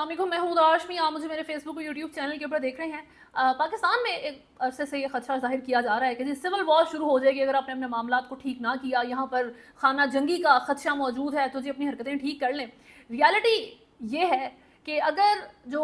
वालेकुम, मैं हूँ दाशमी। आप मुझे मेरे फेसबुक और यूट्यूब चैनल के ऊपर देख रहे हैं। पाकिस्तान में एक अरसे से ये खदशा ज़ाहिर किया जा रहा है कि जी सिविल वॉर शुरू हो जाएगी अगर आपने अपने मामलात को ठीक ना किया। यहाँ पर खाना जंगी का खदशा मौजूद है, तो जी अपनी हरकतें ठीक कर लें। रियलिटी ये है कि अगर जो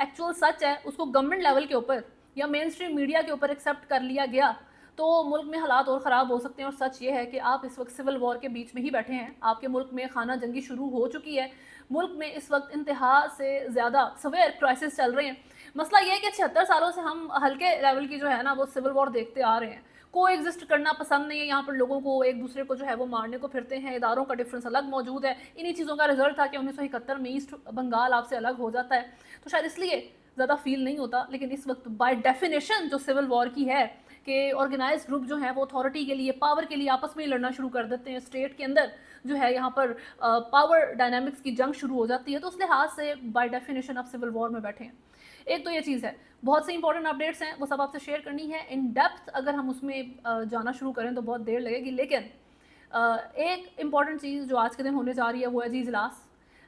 एक्चुअल सच है उसको गवर्नमेंट लेवल के ऊपर या मेन स्ट्रीम मीडिया के ऊपर एक्सेप्ट कर लिया गया तो मुल्क में हालात और ख़राब हो सकते हैं। और सच ये है कि आप इस वक्त सिविल वॉर के बीच में ही बैठे हैं। आपके मुल्क में खाना जंगी शुरू हो चुकी है। मुल्क में इस वक्त इंतहा से ज़्यादा सवेयर क्राइसिस चल रहे हैं। मसला ये है कि 76 सालों से हम हल्के लेवल की जो है ना वो सिविल वॉर देखते आ रहे हैं। को एग्जिस्ट करना पसंद नहीं है। यहाँ पर लोगों को एक दूसरे को जो है वो मारने को फिरते हैं। इदारों का डिफरेंस अलग मौजूद है। इन्हीं चीज़ों का रिजल्ट था कि 1971 में ईस्ट बंगाल आपसे अलग हो जाता है, तो शायद इसलिए ज़्यादा फील नहीं होता। लेकिन इस वक्त बाय डेफिनेशन जो सिविल वॉर की है कि ऑर्गेनाइज ग्रुप जो है वो अथॉरिटी के लिए, पावर के लिए आपस में ही लड़ना शुरू कर देते हैं। स्टेट के अंदर जो है यहाँ पर पावर डायनामिक्स की जंग शुरू हो जाती है। तो उस लिहाज से बाय डेफिनेशन आप सिविल वॉर में बैठे हैं। एक तो ये चीज़ है। बहुत से इंपॉर्टेंट अपडेट्स हैं, वो सब आपसे शेयर करनी है इन डेप्थ। अगर हम उसमें जाना शुरू करें तो बहुत देर लगेगी। लेकिन एक इम्पॉर्टेंट चीज़ जो आज के दिन होने जा रही है वो है जी इजलास।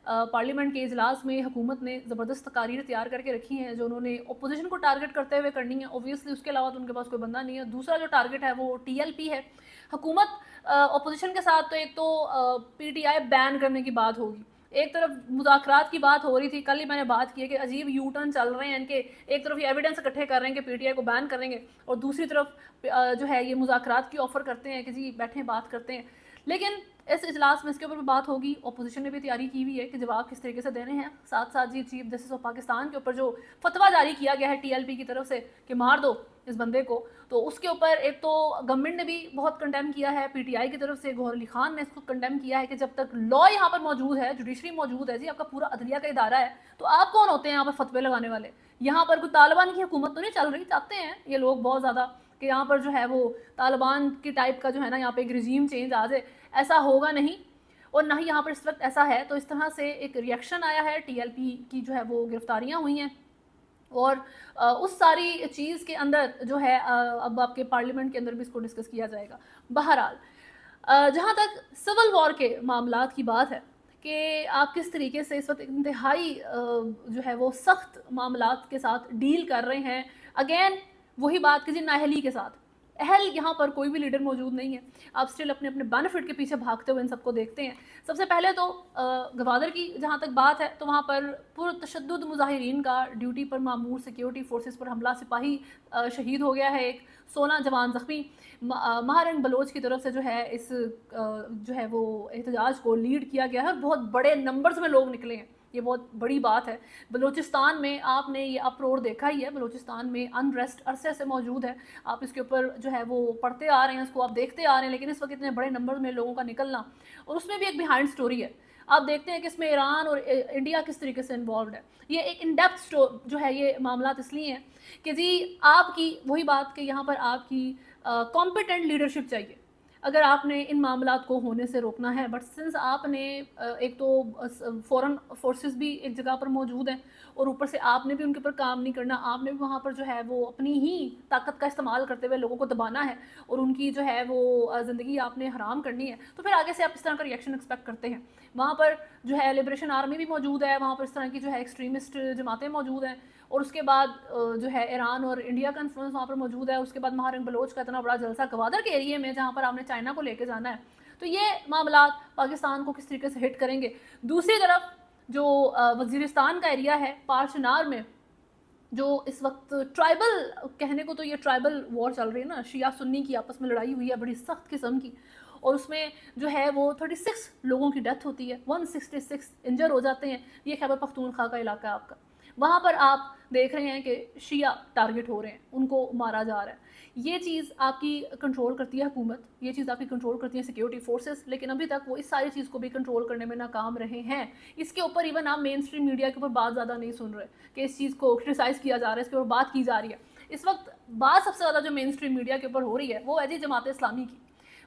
पार्लियामेंट के इजलास में हुकूमत ने ज़बरदस्त तकारीर तैयार करके रखी हैं जो उन्होंने अपोजिशन को टारगेट करते हुए करनी है। ओबियसली उसके अलावा तो उनके पास कोई बंदा नहीं है। दूसरा जो टारगेट है वो TLP है। हुकूमत अपोजिशन के साथ तो एक तो PTI बैन करने की बात होगी, एक तरफ मुज़ाकरात की बात हो रही थी। कल ही मैंने बात की है कि अजीब यू टर्न चल रहे हैं इनके। एक तरफ ये एविडेंस इकट्ठे कर रहे हैं कि PTI को बैन करेंगे और दूसरी तरफ जो है ये मुज़ाकरात की ऑफ़र करते हैं कि जी बैठें बात करते हैं। लेकिन इस इजलास में इसके ऊपर भी बात होगी। अपोजिशन ने भी तैयारी की हुई है कि जवाब किस तरीके से देने हैं। साथ साथ जी चीफ जस्टिस ऑफ पाकिस्तान के ऊपर जो फतवा जारी किया गया है TLP की तरफ से कि मार दो इस बंदे को, तो उसके ऊपर एक तो गवर्नमेंट ने भी बहुत कंडेम किया है। PTI की तरफ से गौहर अली खान ने इसको कंडेम किया है कि जब तक लॉ यहाँ पर मौजूद है, जुडिशरी मौजूद है, जी आपका पूरा अदलिया का इदारा है, तो आप कौन होते हैं यहाँ पर फतवे लगाने वाले। यहाँ पर कोई तालिबान की हुकूमत तो नहीं चल रही। चाहते हैं ये लोग बहुत ज़्यादा कि यहाँ पर जो है वो तालिबान की टाइप का जो है ना यहाँ पे एक रिजीम चेंज आ जाए। ऐसा होगा नहीं और ना ही यहाँ पर इस वक्त ऐसा है। तो इस तरह से एक रिएक्शन आया है। TLP की जो है वो गिरफ्तारियाँ हुई हैं और उस सारी चीज़ के अंदर जो है अब आपके पार्लियामेंट के अंदर भी इसको डिस्कस किया जाएगा। बहरहाल जहाँ तक सिविल वॉर के मामलात की बात है कि आप किस तरीके से इस वक्त इंतहाई जो है वो सख्त मामलात के साथ डील कर रहे हैं। अगेन वही बात कि जी नाअहली के साथ अहल यहाँ पर कोई भी लीडर मौजूद नहीं है। आप स्टिल अपने अपने बेनिफिट के पीछे भागते हुए इन सबको देखते हैं। सबसे पहले तो गवादर की जहाँ तक बात है तो वहाँ पर पुरतशद्दुद मुजाहिरीन का ड्यूटी पर मामूर सिक्योरिटी फोर्सेस पर हमला, सिपाही शहीद हो गया है, एक 16 जवान ज़ख्मी। महारंग बलोच की तरफ से जो है इस जो है वो एहतजाज को लीड किया गया है और बहुत बड़े नंबर्स में लोग निकले हैं। ये बहुत बड़ी बात है। बलूचिस्तान में आपने ये अप्रोर देखा ही है। बलूचिस्तान में अनरेस्ट अरसे से मौजूद है। आप इसके ऊपर जो है वो पढ़ते आ रहे हैं, उसको आप देखते आ रहे हैं। लेकिन इस वक्त इतने बड़े नंबर में लोगों का निकलना, और उसमें भी एक बिहाइंड स्टोरी है। आप देखते हैं कि इसमें ईरान और इंडिया किस तरीके से इन्वॉल्व है। ये एक इन डेप्थ जो है ये मामला इसलिए हैं कि जी आपकी वही बात कि यहाँ पर आपकी कॉम्पिटेंट लीडरशिप चाहिए अगर आपने इन मामलात को होने से रोकना है। बट सिंस आपने एक तो फॉरेन फोर्सेस भी एक जगह पर मौजूद हैं और ऊपर से आपने भी उनके ऊपर काम नहीं करना, आपने भी वहाँ पर जो है वो अपनी ही ताकत का इस्तेमाल करते हुए लोगों को दबाना है और उनकी जो है वो ज़िंदगी आपने हराम करनी है, तो फिर आगे से आप इस तरह का रिएक्शन एक्सपेक्ट करते हैं। वहाँ पर जो है लिबरेशन आर्मी भी मौजूद है, वहाँ पर इस तरह की जो है एक्सट्रीमिस्ट जमातें मौजूद हैं, और उसके बाद जो है ईरान और इंडिया का इन्फ्लुएंस वहाँ पर मौजूद है। उसके बाद महारंग बलोच का इतना बड़ा जलसा गवादर के एरिए में जहाँ पर आपने चाइना को लेके जाना है। तो ये मामलात पाकिस्तान को किस तरीके से हिट करेंगे। दूसरी तरफ जो वजीरिस्तान का एरिया है, पारचनार में जो इस वक्त ट्राइबल, कहने को तो ये ट्राइबल वॉर चल रही है ना, शिया सुन्नी की आपस में लड़ाई हुई है बड़ी सख्त किस्म की, और उसमें जो है वो 36 लोगों की डेथ होती है, 166 इंजर हो जाते हैं। ये खैबर पख्तूनख्वा का इलाका है आपका। वहाँ पर आप देख रहे हैं कि शिया टारगेट हो रहे हैं, उनको मारा जा रहा है। ये चीज़ आपकी कंट्रोल करती है हुकूमत, ये चीज़ आपकी कंट्रोल करती है सिक्योरिटी फोर्सेस, लेकिन अभी तक वो इस सारी चीज़ को भी कंट्रोल करने में नाकाम रहे हैं। इसके ऊपर इवन आप मेन स्ट्रीम मीडिया के ऊपर बात ज़्यादा नहीं सुन रहे कि इस चीज़ को क्रिटिसाइज़ किया जा रहा है, इसके ऊपर बात की जा रही है। इस वक्त बात सबसे ज़्यादा जो मेन स्ट्रीम मीडिया के ऊपर हो रही है वो है जी जमात इस्लामी की।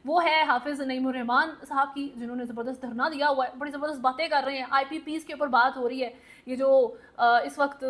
वो है हाफिज़ नईमुर रहमान साहब की, जिन्होंने ज़बरदस्त धरना दिया हुआ है, बड़ी ज़बरदस्त बातें कर रहे हैं। IPPs के ऊपर बात हो रही है। ये जो इस वक्त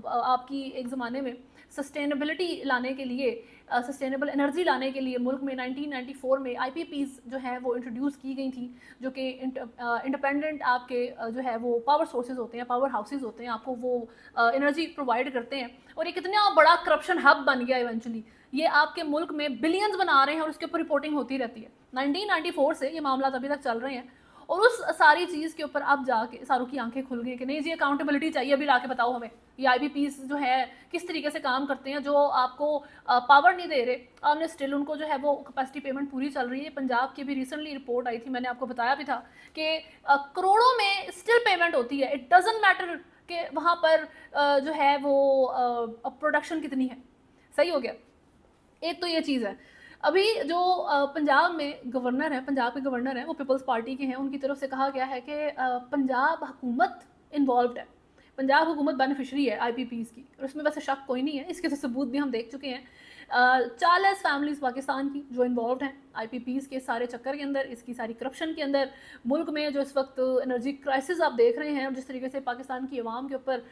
आपकी एक ज़माने में सस्टेनेबिलिटी लाने के लिए, सस्टेनेबल एनर्जी लाने के लिए मुल्क में 1994 में IPPs जो है वो इंट्रोड्यूस की गई थी, जो कि इंडिपेंडेंट आपके जो है वो पावर सोर्सेज होते हैं, पावर हाउसेज होते हैं, आपको वो एनर्जी प्रोवाइड करते हैं। और एक इतना बड़ा करप्शन हब बन गया इवेंचुअली, ये आपके मुल्क में बिलियंस बना रहे हैं और उसके ऊपर रिपोर्टिंग होती रहती है। 1994 से ये मामला अभी तक चल रहे हैं और उस सारी चीज़ के ऊपर अब जाके सारों की आंखें खुल गई कि नहीं जी अकाउंटेबिलिटी चाहिए, अभी लाके बताओ हमें ये IPPs जो है किस तरीके से काम करते हैं, जो आपको पावर नहीं दे रहे, आपने स्टिल उनको जो है वो कैपेसिटी पेमेंट पूरी चल रही है। पंजाब की भी रिसेंटली रिपोर्ट आई थी, मैंने आपको बताया भी था कि करोड़ों में स्टिल पेमेंट होती है। इट डजेंट मैटर कि वहाँ पर जो है वो प्रोडक्शन कितनी है। सही हो गया, एक तो ये चीज़ है। अभी जो पंजाब में गवर्नर हैं, पंजाब के गवर्नर हैं, वो पीपल्स पार्टी के हैं, उनकी तरफ से कहा गया है कि पंजाब हुकूमत इन्वॉल्व है, पंजाब हुकूमत बेनिफिशरी है IPPs की, और उसमें वैसे शक कोई नहीं है, इसके तो सबूत भी हम देख चुके हैं। 40 फैमिलीज़ पाकिस्तान की जो इन्वॉल्व हैं IPPs के सारे चक्कर के अंदर, इसकी सारी करप्शन के अंदर। मुल्क में जो इस वक्त एनर्जी क्राइसिस आप देख रहे हैं और जिस तरीके से पाकिस्तान की आवाम के ऊपर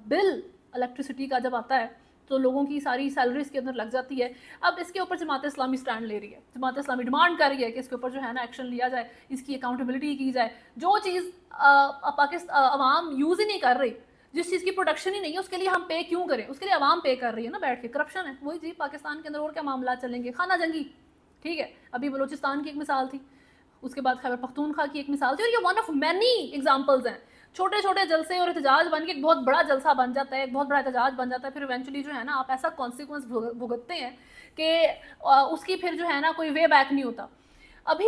बिल इलेक्ट्रिसिटी का जब आता है तो लोगों की सारी सैलरीज के अंदर लग जाती है। अब इसके ऊपर जमात इस्लामी स्टैंड ले रही है, जमात इस्लामी डिमांड कर रही है कि इसके ऊपर जो है ना एक्शन लिया जाए, इसकी अकाउंटेबिलिटी की जाए। जो चीज़ पाकिस्तान आवाम यूज़ ही नहीं कर रही, जिस चीज़ की प्रोडक्शन ही नहीं है, उसके लिए हम पे क्यों करें? उसके लिए आवाम पे कर रही है ना बैठ के। करप्शन है वही जी पाकिस्तान के अंदर, और क्या मामला चलेंगे? खाना जंगी, ठीक है, अभी बलूचिस्तान की एक मिसाल थी, उसके बाद खैबर पख्तूनख्वा की एक मिसाल थी, और ये वन ऑफ मैनी एग्जाम्पल्स हैं। छोटे छोटे जलसे और एहतजाज बन के एक बहुत बड़ा जलसा बन जाता है, एक बहुत बड़ा एहतजाज बन जाता है, फिर इवेंचुअली जो है ना आप ऐसा कॉन्सिक्वेंस भुगतते हैं कि उसकी फिर जो है ना कोई वे बैक नहीं होता। अभी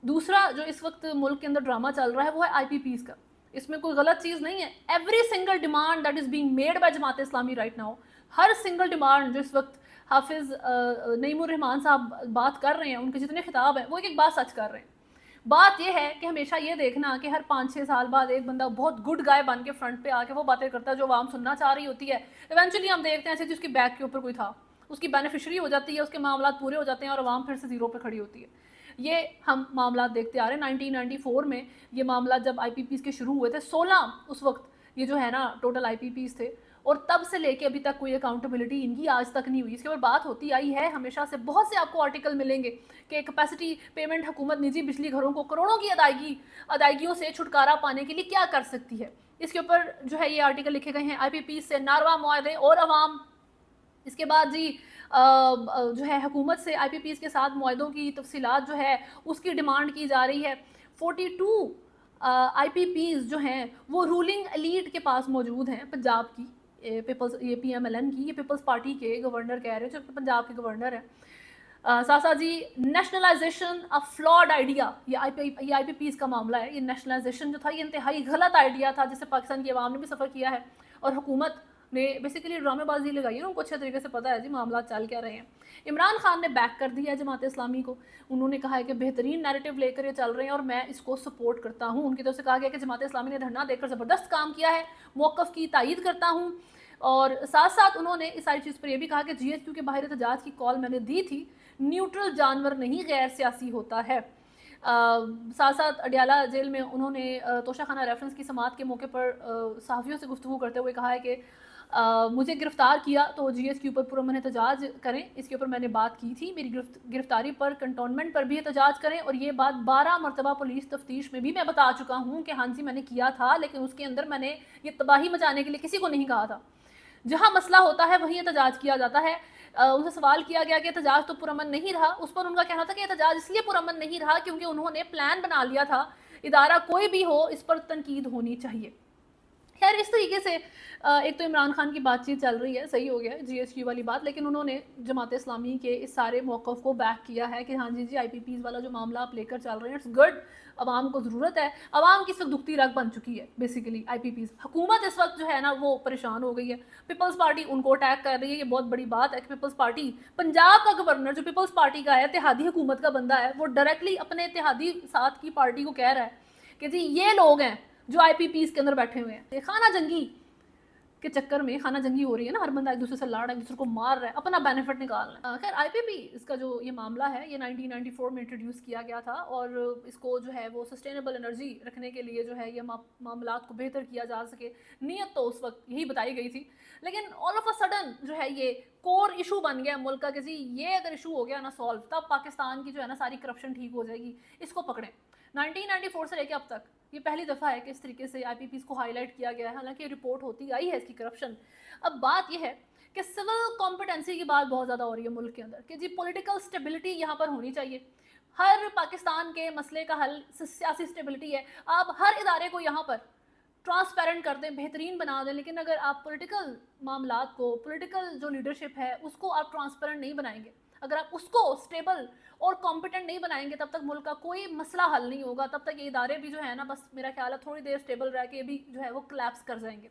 दूसरा जो इस वक्त मुल्क के अंदर ड्रामा चल रहा है वो है IPPs का। इसमें कोई गलत चीज़ नहीं है। Every single demand that is being made by Jamaat Islami right now, her single demand जो इस वक्त हाफिज़ नईमुर रहमान साहब बात कर रहे हैं, उनके जितने खिताब हैं वो एक बात सच कर रहे हैं। बात यह है कि हमेशा ये देखना कि हर 5-6 साल बाद एक बंदा बहुत गुड गाय बन के फ्रंट पे आके वो बातें करता है जो आवाम सुनना चाह रही होती है। इवेंचुअली हम देखते हैं ऐसे जिसकी बैक के ऊपर कोई था, उसकी बेनिफिशरी हो जाती है, उसके मामला पूरे हो जाते हैं और आवाम फिर से ज़ीरो पे खड़ी होती है। ये हम मामला देखते आ रहे हैं। 1994 में ये मामला जब IPPs के शुरू हुए थे, 16 उस वक्त ये जो है ना टोटल IPPs थे, और तब से लेके अभी तक कोई अकाउंटेबिलिटी इनकी आज तक नहीं हुई। इसके ऊपर बात होती आई है हमेशा से, बहुत से आपको आर्टिकल मिलेंगे कि कैपेसिटी पेमेंट हुकूमत निजी बिजली घरों को करोड़ों की अदायगियों से छुटकारा पाने के लिए क्या कर सकती है। इसके ऊपर जो है ये आर्टिकल लिखे गए हैं IPPs से नारवा मुआहदे और अवाम। इसके बाद जी जो है हुकूमत से IPPs के साथ मुआहदों की तफसीलात जो है उसकी डिमांड की जा रही है। 42 IPPs जो हैं वो रूलिंग एलीट के पास मौजूद हैं पंजाब की, पीपल्स ये PMLN की, ये पीपल्स पार्टी के गवर्नर कह रहे हैं जो पंजाब के गवर्नर हैं। साथ साथ जी नेशनलाइजेशन अ फ्लॉड आइडिया, ये IPPs का मामला है। ये नेशनलाइजेशन जो था ये इंतहाई गलत आइडिया था जिससे पाकिस्तान की आवाम ने भी सफ़र किया है और हुकूमत ने बेसिकली ड्रामेबाजी लगाई है। उनको अच्छे तरीके से पता है जी मामला चल क्या रहे हैं। इमरान खान ने बैक कर दिया है जमात इस्लामी को, उन्होंने कहा है कि बेहतरीन नैरेटिव लेकर ये चल रहे हैं और मैं इसको सपोर्ट करता हूँ। उनकी तरफ से कहा गया कि जमात इस्लामी ने धरना देकर ज़बरदस्त काम किया है, मौक़िफ़ की तायीद करता हूँ। और साथ साथ उन्होंने इस सारी चीज़ पर यह भी कहा कि GSQ के बाहर एहतजाज की कॉल मैंने दी थी, न्यूट्रल जानवर नहीं गैर सियासी होता है। साथ साथ अडियाला जेल में उन्होंने तोशाखाना रेफरेंस की समात के मौके पर सहाफ़ियों से गुफ्तगू करते हुए कहा है कि मुझे गिरफ़्तार किया तो GSQ पर पुरअमन एहतजाज करें, इसके ऊपर मैंने बात की थी। मेरी गिरफ़्तारी पर कंटोनमेंट पर भी एहतजाज करें, और ये बात 12 मरतबा पुलिस तफ्तीश में भी मैं बता चुका हूँ कि हाँ जी मैंने किया था, लेकिन उसके अंदर मैंने ये तबाही मचाने के लिए किसी को नहीं कहा था। जहाँ मसला होता है वहीं एहतजाज किया जाता है। उनसे सवाल किया गया कि एहतजाज तो पुरअमन नहीं रहा, उस पर उनका कहना था कि एहतजाज इसलिए पुरअमन नहीं रहा क्योंकि उन्होंने प्लान बना लिया था, इदारा कोई भी हो इस पर तनकीद होनी चाहिए। खैर इस तरीके से एक तो इमरान खान की बातचीत चल रही है, सही हो गया GSQ वाली बात, लेकिन उन्होंने जमात इस्लामी के इस सारे मौक़िफ़ को बैक किया है कि हाँ जी IPPs वाला जो मामला आप लेकर चल रहे हैं इट्स गुड, आवाम को ज़रूरत है। आवाम की इस वक्त दुखती रग बन चुकी है बेसिकली IPPs। हुकूमत इस वक्त जो है ना वो परेशान हो गई है, पीपल्स पार्टी उनको अटैक कर रही है। ये बहुत बड़ी बात है कि पीपल्स पार्टी, पंजाब का गवर्नर जो पीपल्स पार्टी का है, इत्तेहादी हुकूमत का बंदा है, वो डायरेक्टली अपने इत्तेहादी साथ की पार्टी को कह रहा है कि जी ये लोग हैं जो IPPs के अंदर बैठे हुए हैं। खाना जंगी के चक्कर में खाना जंगी हो रही है ना, हर बंदा एक दूसरे से लड़ रहा है, एक दूसरे को मार रहा है, अपना बेनिफिट निकाल रहा है। खैर आईपीपी इसका जो ये मामला है ये 1994 में इंट्रोड्यूस किया गया था और इसको जो है वो सस्टेनेबल एनर्जी रखने के लिए जो है ये मामलात को बेहतर किया जा सके, नीयत तो उस वक्त यही बताई गई थी। लेकिन ऑल ऑफ अ सडन जो है ये कोर इशू बन गया मुल्क का कि जी ये अगर इशू हो गया ना सॉल्व, तब पाकिस्तान की जो है ना सारी करप्शन ठीक हो जाएगी, इसको पकड़ें। 1994 से लेकर अब तक ये पहली दफ़ा है कि इस तरीके से आईपीपीस को हाईलाइट किया गया है, हालांकि रिपोर्ट होती आई है इसकी करप्शन। अब बात यह है कि सिविल कॉम्पिटेंसी की बात बहुत ज़्यादा हो रही है मुल्क के अंदर कि जी पॉलिटिकल स्टेबिलिटी यहाँ पर होनी चाहिए। हर पाकिस्तान के मसले का हल सियासी स्टेबिलिटी है। आप हर इदारे को यहाँ पर ट्रांसपेरेंट कर दें, बेहतरीन बना दें, लेकिन अगर आप पॉलिटिकल मामलात को, पॉलिटिकल जो लीडरशिप है उसको आप ट्रांसपेरेंट नहीं बनाएंगे, अगर आप उसको स्टेबल और कॉम्पिटेंट नहीं बनाएंगे, तब तक मुल्क का कोई मसला हल नहीं होगा। तब तक ये इदारे भी जो है ना, बस मेरा ख्याल है थोड़ी देर स्टेबल रह के भी जो है वो कोलैप्स कर जाएंगे।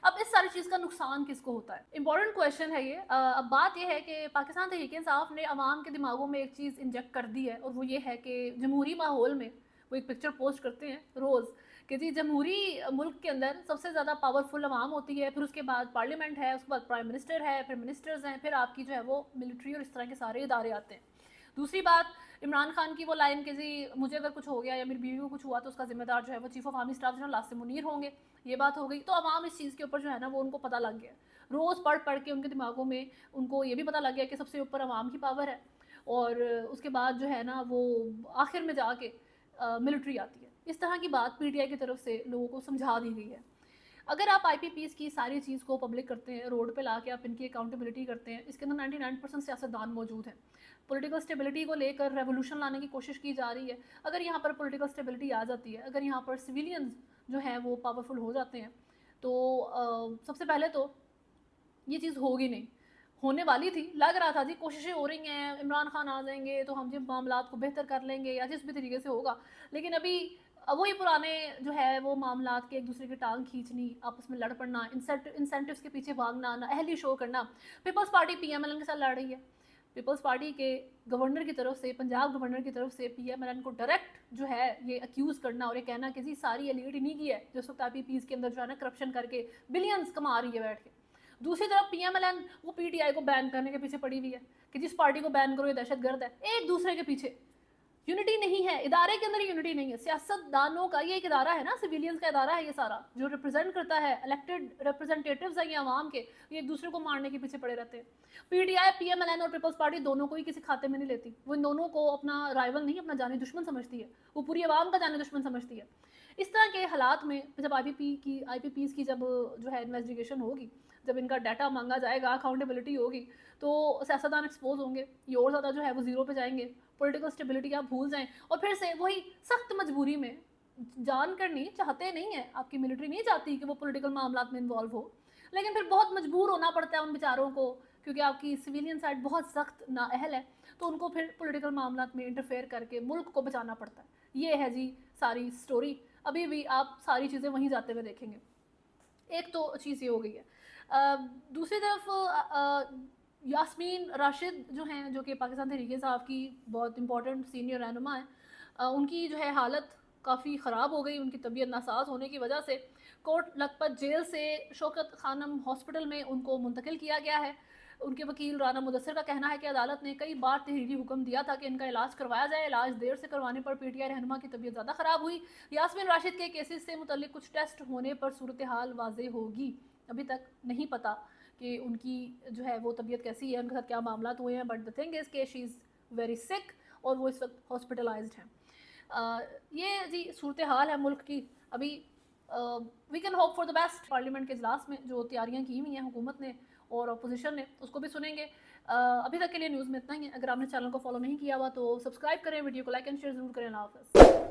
अब इस सारी चीज़ का नुकसान किसको होता है? इंपॉर्टेंट क्वेश्चन है ये। अब बात ये है कि पाकिस्तान तहरीक इंसाफ ने अवाम के दिमागों में एक चीज़ इंजेक्ट कर दी है और वो ये है कि जमहूरी माहौल में वो एक पिक्चर पोस्ट करते हैं रोज़ कि जी जमहूरी मुल्क के अंदर सबसे ज़्यादा पावरफुल अवाम होती है, फिर उसके बाद पार्लियामेंट है, उसके बाद प्राइम मिनिस्टर है, फिर मिनिस्टर्स हैं, फिर आपकी जो है वो मिलिट्री और इस तरह के सारे इदारे आते हैं। दूसरी बात, इमरान खान की वो लाइन कि जी मुझे अगर कुछ हो गया या मेरी बीवी को कुछ हुआ तो उसका जिम्मेदार जो है वो chief of army staff general Asim Munir होंगे, ये बात हो गई। तो अवाम इस चीज़ के ऊपर जो है ना वो उनको पता लग गया, रोज़ पढ़ के उनके दिमागों में उनको ये भी पता लग गया कि सबसे ऊपर अवाम की पावर है और उसके बाद जो है ना वो आखिर में जाके मिलिट्री आती है। इस तरह की बात पीटीआई की तरफ से लोगों को समझा दी गई है। अगर आप आईपीपीस की सारी चीज़ को पब्लिक करते हैं, रोड पे लाके आप इनकी अकाउंटेबिलिटी करते हैं, इसके अंदर 99% सियासतदान मौजूद हैं। पॉलिटिकल स्टेबिलिटी को लेकर रेवोल्यूशन लाने की कोशिश की जा रही है। अगर यहाँ पर पॉलिटिकल स्टेबिलिटी आ जाती है, अगर यहाँ पर सिविलियंस जो हैं वो पावरफुल हो जाते हैं, तो सबसे पहले तो ये चीज़ होगी नहीं, होने वाली थी, लग रहा था जी कोशिशें हो रही हैं, इमरान खान आ जाएंगे तो हम जिन मामलात को बेहतर कर लेंगे या जिस भी तरीके से होगा। लेकिन अभी वही पुराने जो है वो मामलात के एक दूसरे की टांग खींचनी, आपस में लड़ पड़ना, इंसेंटिव्स के पीछे भागना, नाअहली शो करना। पीपल्स पार्टी पीएमएलएन के साथ लड़ रही है। पीपल्स पार्टी के गवर्नर की तरफ से, पंजाब गवर्नर की तरफ से पीएमएलएन को डायरेक्ट जो है ये अक्यूज़ करना और ये कहना कि जी सारी एलिट इन्हीं की है जो इस वक्त आईपीपीस के अंदर जो है ना करप्शन करके बिलियंस कमा रही है बैठ के। दूसरी तरफ पीएमएलएन वो पीटीआई को बैन करने के पीछे पड़ी हुई है कि जिस पार्टी को बैन करो ये दहशतगर्द है। एक दूसरे के पीछे यूनिटी नहीं है, इदारे के अंदर यूनिटी नहीं है। सियासतदानों का ये एक इदारा है ना, सिविलियंस का इदारा है ये सारा, जो रिप्रेजेंट करता है, इलेक्टेड रिप्रेजेंटेटिव्स हैं ये आवाम के, ये एक दूसरे को मारने के पीछे पड़े रहते हैं। पीटीआई, पीएमएलएन और पीपल्स पार्टी दोनों को ही किसी खाते में नहीं लेती, वो इन दोनों को अपना राइवल नहीं, अपना जानी दुश्मन समझती है, वो पूरी आवाम का जानी दुश्मन समझती है। इस तरह के हालात में जब आईपीपीस की जब जो है इन्वेस्टिगेशन होगी, जब इनका डाटा मांगा जाएगा, अकाउंटेबिलिटी होगी, तो सियासतदान एक्सपोज होंगे, ये और ज़्यादा जो है वो ज़ीरो पे जाएंगे, पॉलिटिकल स्टेबिलिटी आप भूल जाएं और फिर से वही सख्त मजबूरी में, जान कर नहीं चाहते नहीं है, आपकी मिलिट्री नहीं चाहती कि वो पॉलिटिकल मामलात में इन्वॉल्व हो, लेकिन फिर बहुत मजबूर होना पड़ता है उन बेचारों को, क्योंकि आपकी सिविलियन साइड बहुत सख्त नाअहल है, तो उनको फिर पॉलिटिकल मामलात में इंटरफेयर करके मुल्क को बचाना पड़ता है। ये है जी सारी स्टोरी। अभी भी आप सारी चीज़ें वहीं जाते हुए देखेंगे। एक तो चीज़ ये हो गई है। दूसरी तरफ यास्मीन राशिद जो हैं, जो कि पाकिस्तान तहरीक इंसाफ की बहुत इंपॉर्टेंट सीनियर रहनुमा है, उनकी जो है हालत काफ़ी ख़राब हो गई। उनकी तबीयत नासाज होने की वजह से कोट लखपत जेल से शौकत खानम हॉस्पिटल में उनको मुंतकिल किया गया है। उनके वकील राना मुदस्सिर का कहना है कि अदालत ने कई बार तहरीरी हुक्म दिया था कि इनका इलाज करवाया जाए, इलाज देर से करवाने पर पीटीआई रहनुमा की तबीयत ज़्यादा ख़राब हुई। यास्मीन राशिद के केसेस से मुतल्लिक कुछ टेस्ट होने पर सूरत हाल वाज़े होगी। अभी तक नहीं पता कि उनकी जो है वो तबीयत कैसी है, उनके साथ क्या मामला हुए हैं, बट द थिंग इज़ कि शी इज़ वेरी सिक और वो इस वक्त हॉस्पिटलाइज्ड हैं। ये जी सूरत हाल है मुल्क की। अभी we can hope for the best. Parliament के इजलास में जो तैयारियां की हुई हैं हुकूमत ने और अपोजिशन ने, उसको भी सुनेंगे। अभी तक के लिए न्यूज़ में इतना ही है। अगर आपने चैनल को फॉलो नहीं किया हुआ तो सब्सक्राइब करें, वीडियो को लाइक एंड शेयर ज़रूर करें। अल्लाह हाफ़िज़।